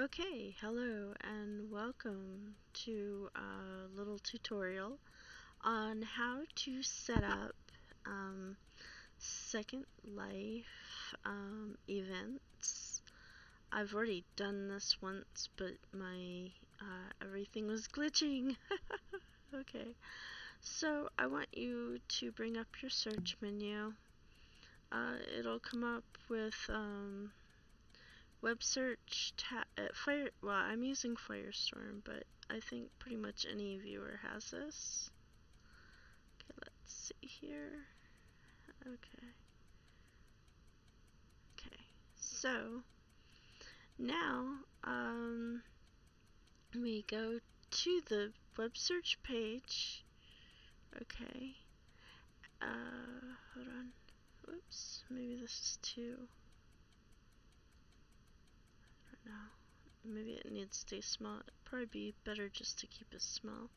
Okay, hello and welcome to a little tutorial on how to set up Second Life events. I've already done this once, but my everything was glitching. Okay, so I want you to bring up your search menu. It'll come up with web search well, I'm using Firestorm, but I think pretty much any viewer has this. Okay, let's see here. Okay, so now we go to the web search page. Okay, hold on, whoops, maybe this is too, I don't know, maybe it needs to stay small. It'd probably be better just to keep it small.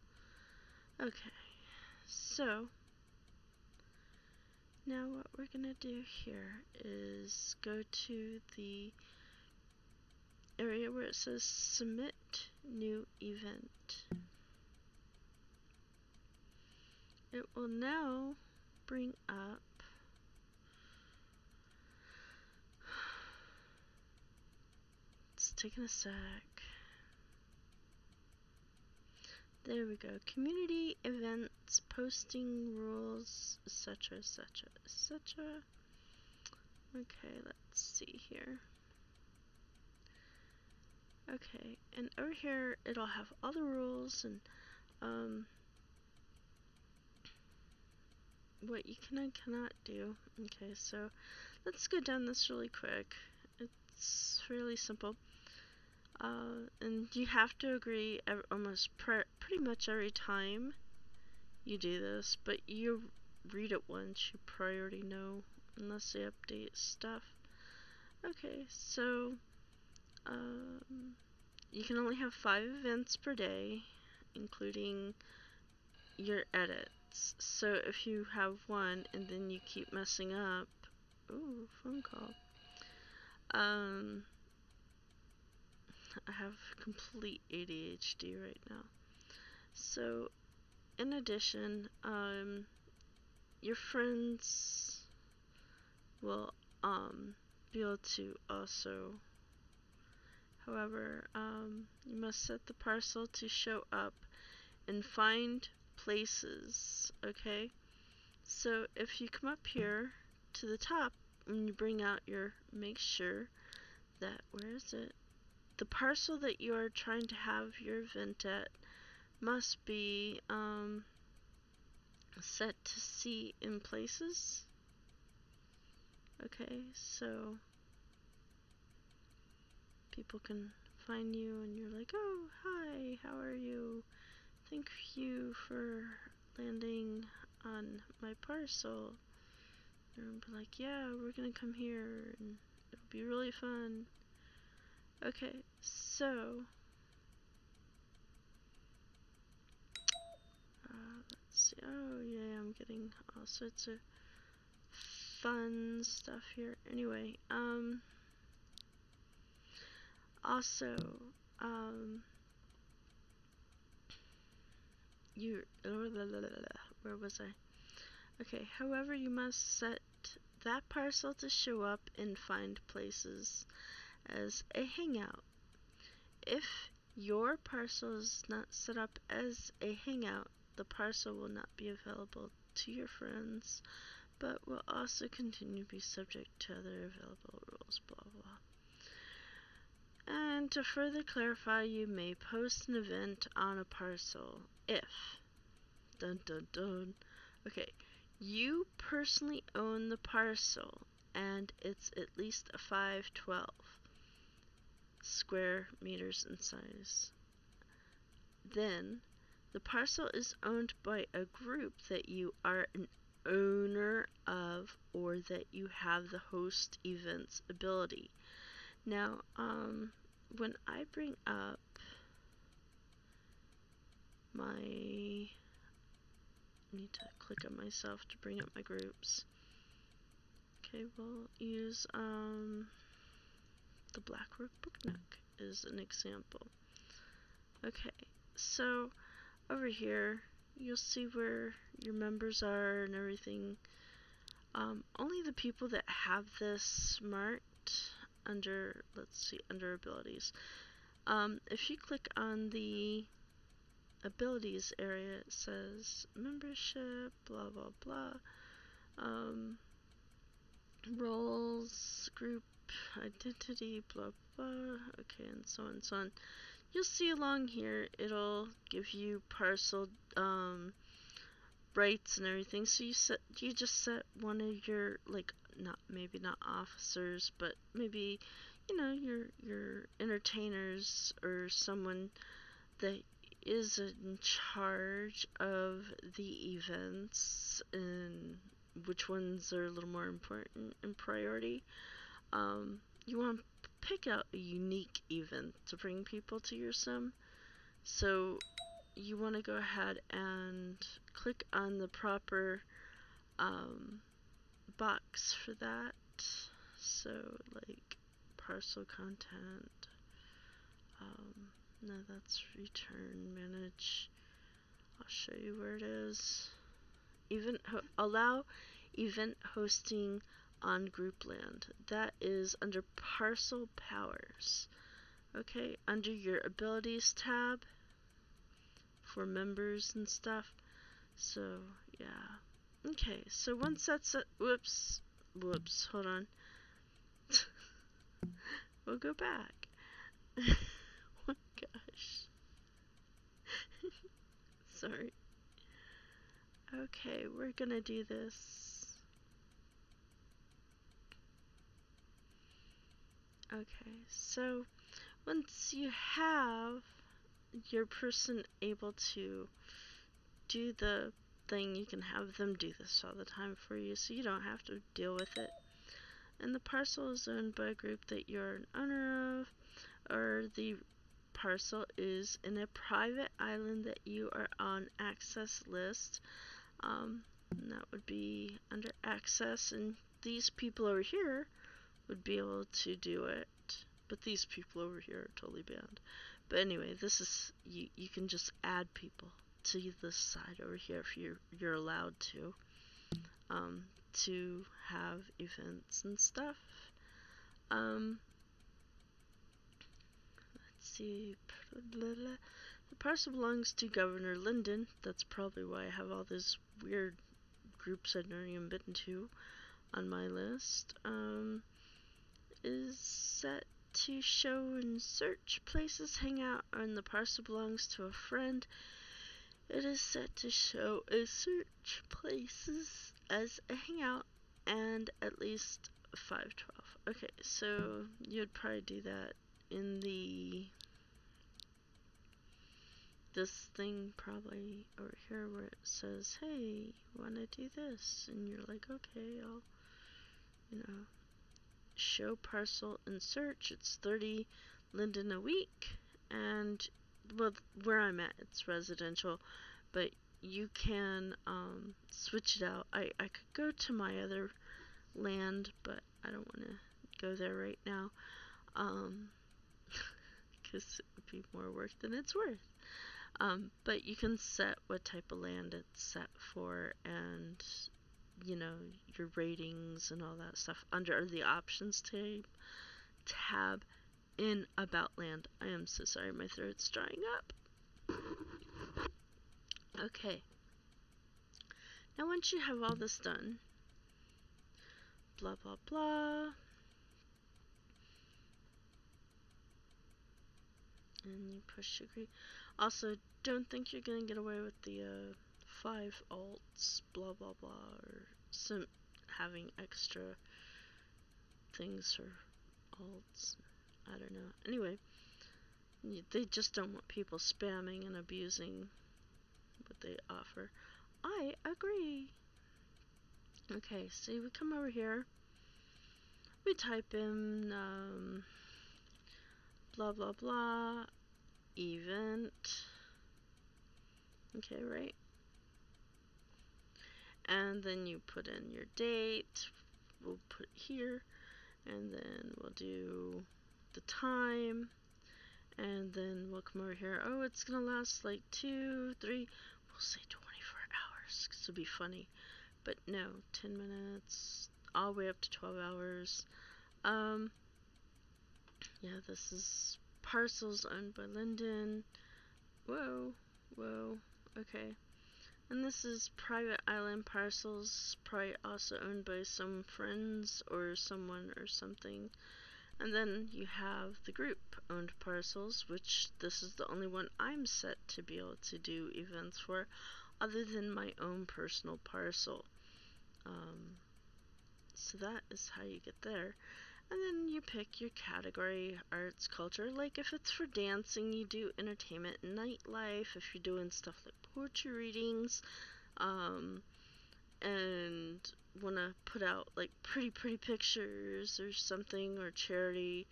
Okay, so now what we're gonna do here is go to the area where it says submit new event. It will now bring up it's taking a sec. There we go. Community events, posting rules, etc, etc, etc. Okay, let's see here. Okay, and over here it'll have all the rules and what you can and cannot do. Okay, so let's go down this really quick. It's fairly simple. And you have to agree pretty much every time you do this, but you read it once, you probably already know, unless they update stuff. Okay, so you can only have 5 events per day, including your edits. So if you have one and then you keep messing up, ooh, phone call. I have complete ADHD right now. So in addition, your friends will be able to also, however, you must set the parcel to show up and find places. Okay, so if you come up here to the top and you bring out your, make sure that, where is it, the parcel that you are trying to have your event at must be set to see in places. Okay, so people can find you and you're like, oh, hi, how are you? Thank you for landing on my parcel. And be like, yeah, we're gonna come here and it'll be really fun. Okay, so let's see. Oh yeah, I'm getting all sorts of fun stuff here. Anyway, also, where was I? Okay, however, you must set that parcel to show up in find places as a hangout. If your parcel is not set up as a hangout, the parcel will not be available to your friends, but will also continue to be subject to other available rules, blah blah. And to further clarify, you may post an event on a parcel if, dun dun dun, okay, you personally own the parcel and it's at least a 512 square meters in size. Then the parcel is owned by a group that you are an owner of or that you have the host events ability. Now, when I bring up my, I need to click on myself to bring up my groups. Okay, we'll use the Blackrock Book Nook. is an example. Okay, so over here, you'll see where your members are and everything. Only the people that have this marked under, let's see, under abilities. If you click on the abilities area, it says membership, blah, blah, blah. Roles, group, identity, blah, blah. Okay, and so on and so on. You'll see along here, it'll give you parcel, rights and everything. So you just set one of your, like, maybe not officers, but maybe, your entertainers or someone that is in charge of the events and which ones are a little more important in priority. You want to pick out a unique event to bring people to your sim. So you want to go ahead and click on the proper box for that. So like parcel content. No, that's return manage. I'll show you where it is. Allow event hosting on group land. That is under parcel powers. Okay, under your abilities tab for members and stuff. So yeah. Okay, so once that's whoops, hold on. We'll go back. Oh my gosh. Sorry. Okay, we're gonna do this. Okay, so once you have your person able to do the thing, you can have them do this all the time for you, so you don't have to deal with it. And the parcel is owned by a group that you're an owner of, or the parcel is in a private island that you are on access list. And that would be under access, and these people over here would be able to do it, but these people over here are totally banned. But anyway, this is you can just add people to this side over here if you're allowed to have events and stuff. Let's see. The parcel belongs to Governor Linden. That's probably why I have all these weird groups I've never even been to on my list. Is set to show and search places hangout, and the parcel belongs to a friend. It is set to show and search places as a hangout and at least 512. Okay, so you'd probably do that in this thing probably over here where it says, hey, you want to do this? And you're like, okay, I'll, show parcel and search. It's 30 Linden a week, and well, where I'm at, it's residential, but you can switch it out. I could go to my other land, but I don't want to go there right now, because it would be more work than it's worth. But you can set what type of land it's set for, and your ratings and all that stuff under the options tab in About Land. I am so sorry, my throat's drying up. Okay. Now once you have all this done, blah blah blah, and you push agree. Also, don't think you're gonna get away with the 5 alts, blah blah blah, or some having extra things for alts. I don't know. Anyway, they just don't want people spamming and abusing what they offer. I agree. Okay, so we come over here. We type in blah blah blah event. Okay, right? And then you put in your date. We'll put here, and then we'll do the time. And then we'll come over here. Oh, it's gonna last like 2, 3, we'll say 24 hours, 'cause it'll be funny. But no, 10 minutes, all the way up to 12 hours. Yeah, this is parcels owned by Linden. Whoa, whoa, okay. And this is private island parcels, probably also owned by some friends or someone or something. And then you have the group owned parcels, which this is the only one I'm set to be able to do events for, other than my own personal parcel. So that is how you get there. And then you pick your category, arts, culture. Like if it's for dancing, you do entertainment and nightlife. If you're doing stuff like poetry readings, and want to put out like pretty pictures or something, or charity,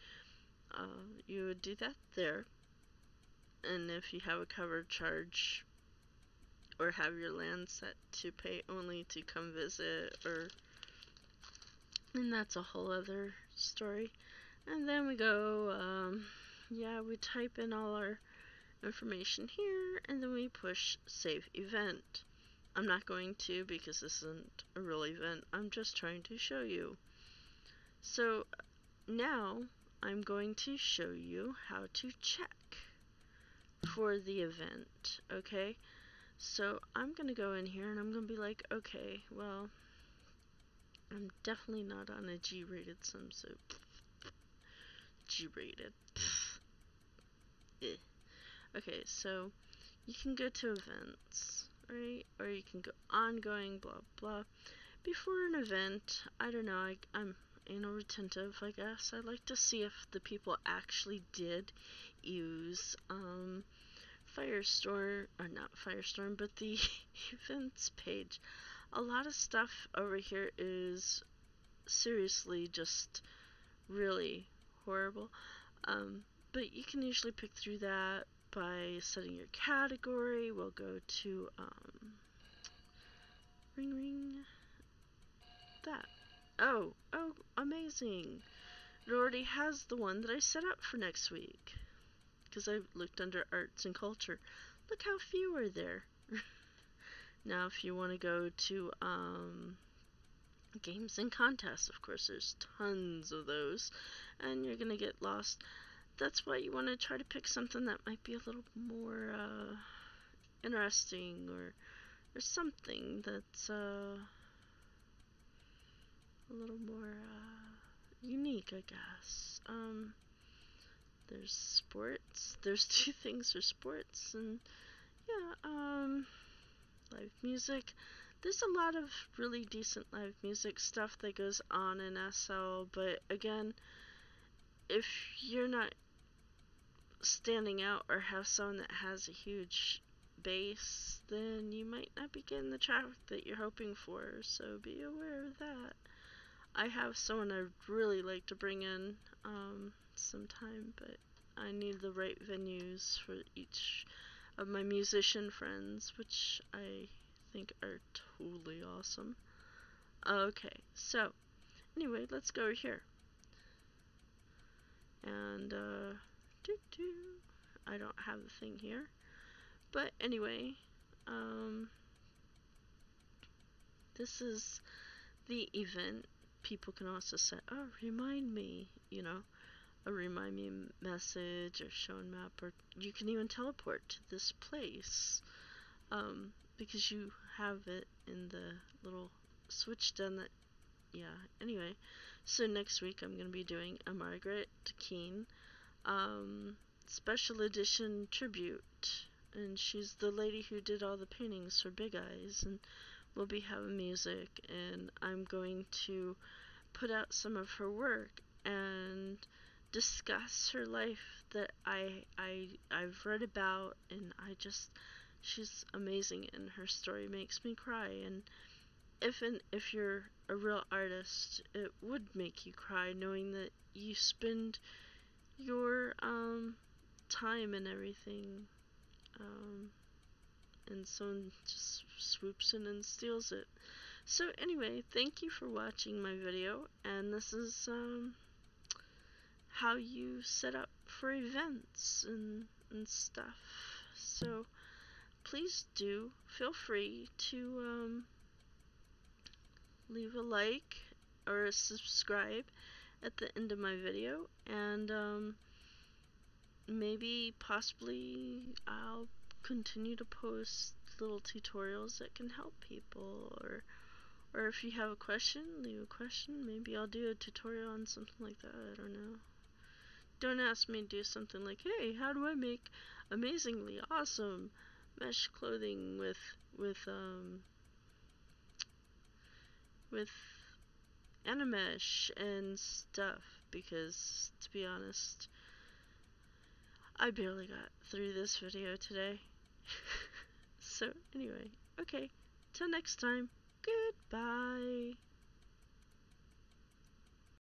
you would do that there. And if you have a covered charge or have your land set to pay only to come visit, or and that's a whole other story. And then we go, yeah, we type in all our information here, and then we push save event. I'm not going to, because this isn't a real event. I'm just trying to show you. So now I'm going to show you how to check for the event, okay? So I'm going to go in here and I'm going to be like, okay, well, I'm definitely not on a G-rated swimsuit. G-rated. Okay, so you can go to events, right? Or you can go ongoing, blah, blah. Before an event, I don't know, I'm anal retentive, I guess. I like to see if the people actually did use Firestorm, or not Firestorm, but the events page. A lot of stuff over here is seriously just really horrible, but you can usually pick through that by setting your category. We'll go to ring that. Oh, amazing. It already has the one that I set up for next week, because I looked under arts and culture. Look how few are there. Now if you want to go to games and contests, of course there's tons of those, and you're gonna get lost. That's why you want to try to pick something that might be a little more interesting, or something that's a little more unique, I guess. There's sports. There's 2 things for sports, and yeah, live music. There's a lot of really decent live music stuff that goes on in SL, but again, if you're not standing out or have someone that has a huge base, then you might not be getting the traffic that you're hoping for, so be aware of that. I have someone I'd really like to bring in sometime, but I need the right venues for each of my musician friends, which I think are totally awesome. Okay, so anyway, let's go here. And I don't have the thing here, but anyway, this is the event. People can also say, oh, remind me, a remind me message or showing map, or you can even teleport to this place, because you have it in the little switch done that, yeah, anyway. So next week I'm going to be doing a Margaret Keane special edition tribute, and she's the lady who did all the paintings for Big Eyes, and we'll be having music, and I'm going to put out some of her work and discuss her life that I've read about, and she's amazing, and her story makes me cry. And if you're a real artist, it would make you cry knowing that you spend your time and everything, and someone just swoops in and steals it. So anyway, thank you for watching my video, and this is how you set up for events and stuff. So please do feel free to leave a like or a subscribe at the end of my video, and maybe possibly I'll continue to post little tutorials that can help people, or if you have a question, leave a question. Maybe I'll do a tutorial on something like that. I don't know. Don't ask me to do something like, hey, how do I make amazingly awesome mesh clothing with animesh and stuff, because to be honest, I barely got through this video today. So anyway, okay, till next time, goodbye.